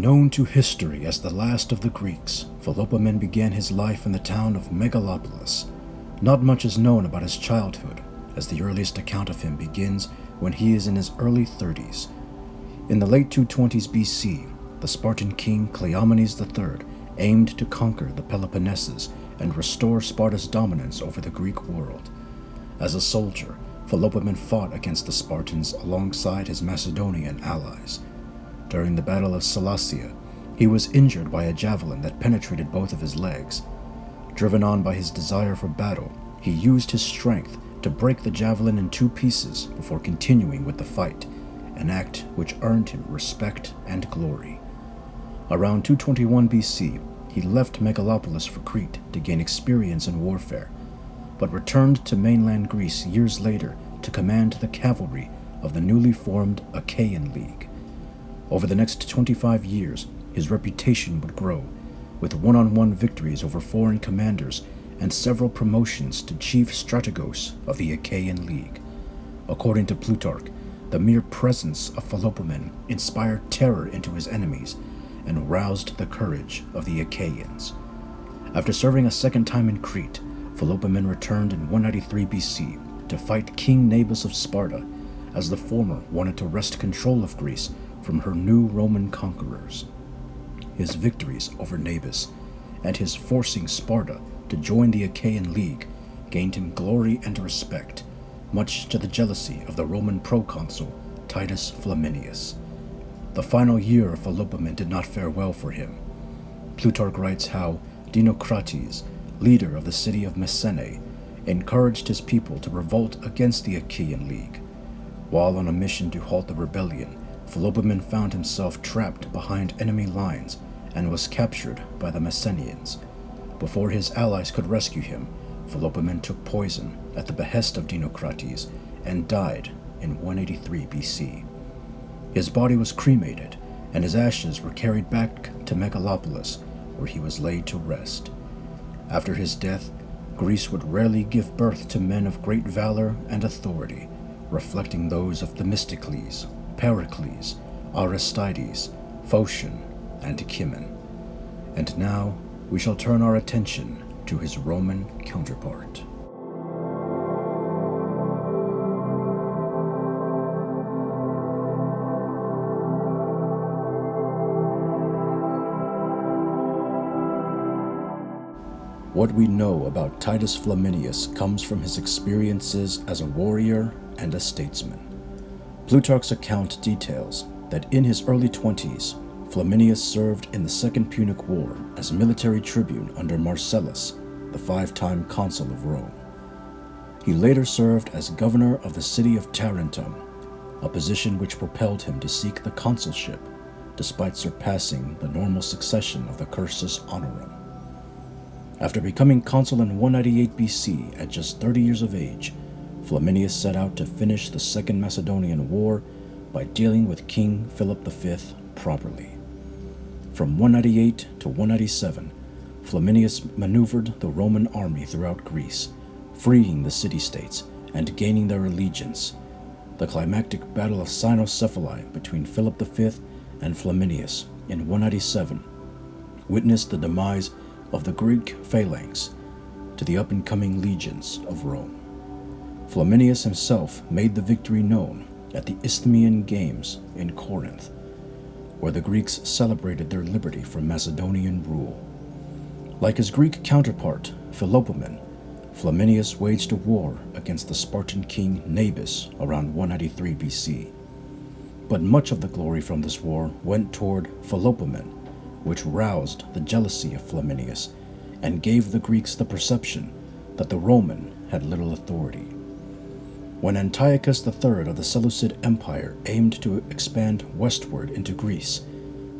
Known to history as the last of the Greeks, Philopoemen began his life in the town of Megalopolis. Not much is known about his childhood, as the earliest account of him begins when he is in his early 30s. In the late 220s BC, the Spartan king Cleomenes III aimed to conquer the Peloponnesus and restore Sparta's dominance over the Greek world. As a soldier, Philopoemen fought against the Spartans alongside his Macedonian allies. During the Battle of Salacia, he was injured by a javelin that penetrated both of his legs. Driven on by his desire for battle, he used his strength to break the javelin in two pieces before continuing with the fight, an act which earned him respect and glory. Around 221 BC, he left Megalopolis for Crete to gain experience in warfare, but returned to mainland Greece years later to command the cavalry of the newly formed Achaean League. Over the next 25 years, his reputation would grow, with one-on-one victories over foreign commanders and several promotions to chief strategos of the Achaean League. According to Plutarch, the mere presence of Philopoemen inspired terror into his enemies and roused the courage of the Achaeans. After serving a second time in Crete, Philopoemen returned in 193 BC to fight King Nabis of Sparta, as the former wanted to wrest control of Greece from her new Roman conquerors. His victories over Nabis and his forcing Sparta to join the Achaean League gained him glory and respect, much to the jealousy of the Roman proconsul Titus Flamininus. The final year of Philopoemen did not fare well for him. Plutarch writes how Dinocrates, leader of the city of Messene, encouraged his people to revolt against the Achaean League. While on a mission to halt the rebellion, Philopoemen found himself trapped behind enemy lines and was captured by the Messenians. Before his allies could rescue him, Philopoemen took poison at the behest of Dinocrates and died in 183 BC. His body was cremated, and his ashes were carried back to Megalopolis, where he was laid to rest. After his death, Greece would rarely give birth to men of great valor and authority, reflecting those of Themistocles, Pericles, Aristides, Phocion, and Cimon. And now we shall turn our attention to his Roman counterpart. What we know about Titus Flaminius comes from his experiences as a warrior and a statesman. Plutarch's account details that in his early 20s, Flaminius served in the Second Punic War as military tribune under Marcellus, the five-time consul of Rome. He later served as governor of the city of Tarentum, a position which propelled him to seek the consulship, despite surpassing the normal succession of the cursus honorum. After becoming consul in 198 BC at just 30 years of age, Flaminius set out to finish the Second Macedonian War by dealing with King Philip V properly. From 198 to 197, Flaminius maneuvered the Roman army throughout Greece, freeing the city-states and gaining their allegiance. The climactic Battle of Cynocephalae between Philip V and Flaminius in 197 witnessed the demise of the Greek phalanx to the up-and-coming legions of Rome. Flaminius himself made the victory known at the Isthmian Games in Corinth, where the Greeks celebrated their liberty from Macedonian rule. Like his Greek counterpart, Philopoemen, Flaminius waged a war against the Spartan king Nabis around 193 BC. But much of the glory from this war went toward Philopoemen, which roused the jealousy of Flaminius and gave the Greeks the perception that the Roman had little authority. When Antiochus III of the Seleucid Empire aimed to expand westward into Greece,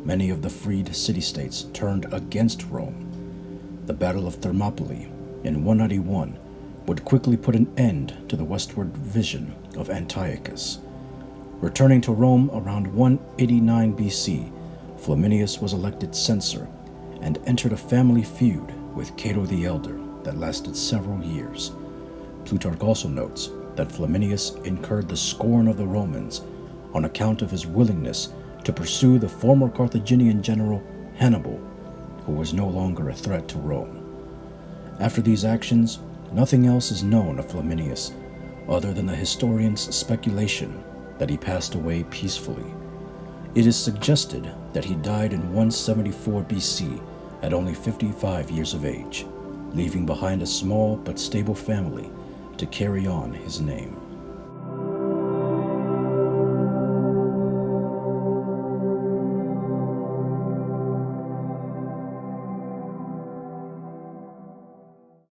many of the freed city-states turned against Rome. The Battle of Thermopylae in 191 would quickly put an end to the westward vision of Antiochus. Returning to Rome around 189 BC, Flaminius was elected censor and entered a family feud with Cato the Elder that lasted several years. Plutarch also notes that Flaminius incurred the scorn of the Romans on account of his willingness to pursue the former Carthaginian general Hannibal, who was no longer a threat to Rome. After these actions, nothing else is known of Flamininus other than the historian's speculation that he passed away peacefully. It is suggested that he died in 174 BC at only 55 years of age, leaving behind a small but stable family to carry on his name.